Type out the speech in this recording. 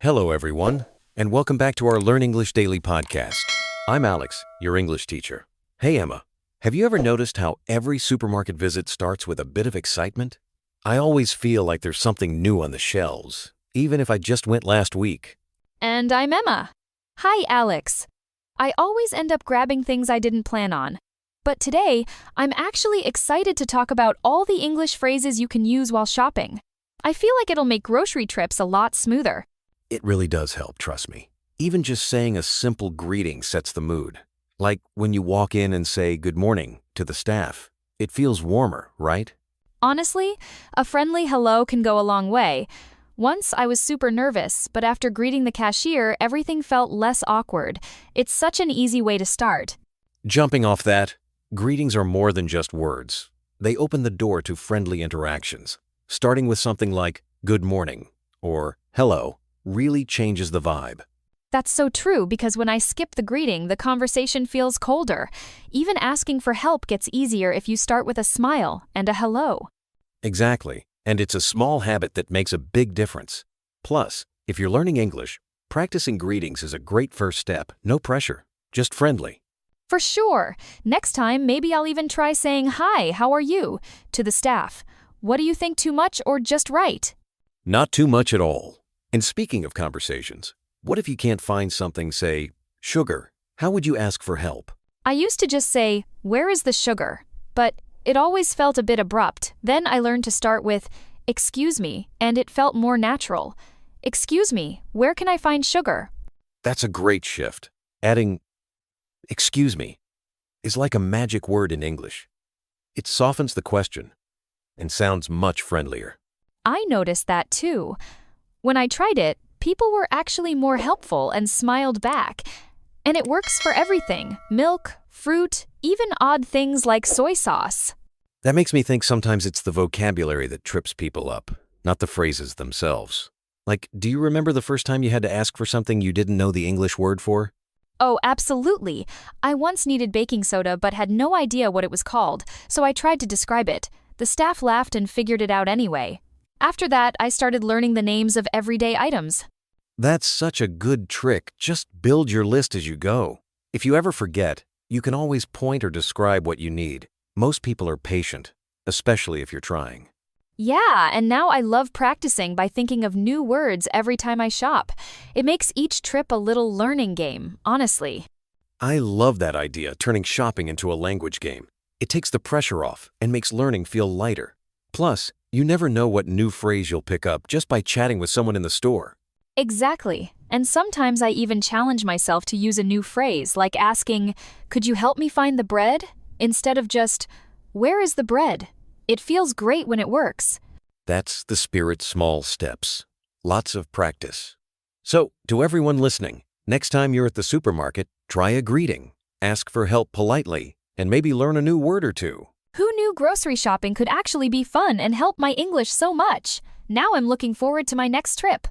Hello, everyone, and welcome back to our Learn English Daily podcast. I'm Alex, your English teacher. Hey, Emma, have you ever noticed how every supermarket visit starts with a bit of excitement? I always feel like there's something new on the shelves, even if I just went last week. And I'm Emma. Hi, Alex. I always end up grabbing things I didn't plan on. But today, I'm actually excited to talk about all the English phrases you can use while shopping. I feel like it'll make grocery trips a lot smoother. It really does help, trust me. Even just saying a simple greeting sets the mood. Like when you walk in and say good morning to the staff. It feels warmer, right? Honestly, a friendly hello can go a long way. Once I was super nervous, but after greeting the cashier, everything felt less awkward. It's such an easy way to start. Jumping off that, greetings are more than just words. They open the door to friendly interactions. Starting with something like good morning or hello really changes the vibe. That's so true because when I skip the greeting, the conversation feels colder. Even asking for help gets easier if you start with a smile and a hello. Exactly, and it's a small habit that makes a big difference. Plus, if you're learning English, practicing greetings is a great first step. No pressure, just friendly. For sure. Next time, maybe I'll even try saying, "Hi, how are you?" to the staff. What do you think, too much or just right? Not too much at all. And speaking of conversations, what if you can't find something, say, sugar? How would you ask for help? I used to just say, "Where is the sugar?" But it always felt a bit abrupt. Then I learned to start with, "Excuse me," and it felt more natural. "Excuse me, where can I find sugar?" That's a great shift. Adding, excuse me, is like a magic word in English. It softens the question and sounds much friendlier. I noticed that too. When I tried it, people were actually more helpful and smiled back. And it works for everything: milk, fruit, even odd things like soy sauce. That makes me think sometimes it's the vocabulary that trips people up, not the phrases themselves. Like, do you remember the first time you had to ask for something you didn't know the English word for? Oh, absolutely. I once needed baking soda but had no idea what it was called, so I tried to describe it. The staff laughed and figured it out anyway. After that, I started learning the names of everyday items. That's such a good trick. Just build your list as you go. If you ever forget, you can always point or describe what you need. Most people are patient, especially if you're trying. Yeah, and now I love practicing by thinking of new words every time I shop. It makes each trip a little learning game, honestly. I love that idea, turning shopping into a language game. It takes the pressure off and makes learning feel lighter. Plus, you never know what new phrase you'll pick up just by chatting with someone in the store. Exactly. And sometimes I even challenge myself to use a new phrase, like asking, "Could you help me find the bread?" instead of just, "Where is the bread?" It feels great when it works. That's the spirit, small steps. Lots of practice. So, to everyone listening, next time you're at the supermarket, try a greeting, ask for help politely, and maybe learn a new word or two. Who knew grocery shopping could actually be fun and help my English so much? Now I'm looking forward to my next trip.